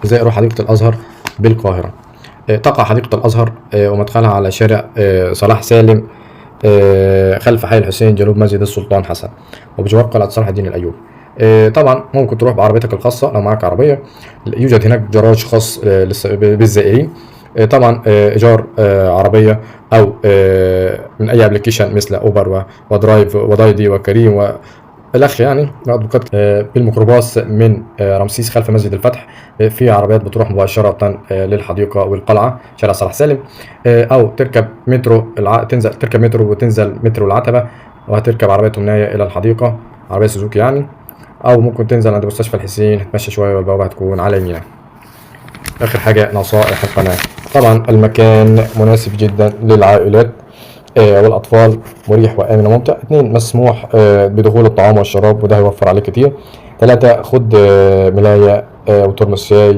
زائروا حديقة الأزهر بالقاهرة. تقع حديقة الأزهر ومدخلها على شارع صلاح سالم خلف حي الحسين جنوب مسجد السلطان حسن، وبجوار قلعة صلاح الدين الأيوبي. طبعا ممكن تروح بعربيتك الخاصة لو معاك عربية. يوجد هناك جراج خاص بالزائرين. طبعا إيجار عربية أو من أي أبلكيشن مثل أوبر ودرايف ودايدي وكريم الأخ يعني بالميكروباص من رمسيس خلف مسجد الفتح. في عربيات بتروح مباشرة للحديقة والقلعة شارع صلاح سالم، أو تركب مترو تركب مترو وتنزل مترو العتبة وهتركب عربية تمنية إلى الحديقة، عربية سوزوكي يعني، أو ممكن تنزل عند مستشفى الحسين تتمشى شوية والبوابة هتكون على يمينك. آخر حاجة نصائح القناة. طبعا المكان مناسب جدا للعائلات والأطفال، مريح وآمن وممتع. 2 مسموح بدخول الطعام والشراب وده هيوفر عليك كتير. 3 خد ملاية وترمس شاي.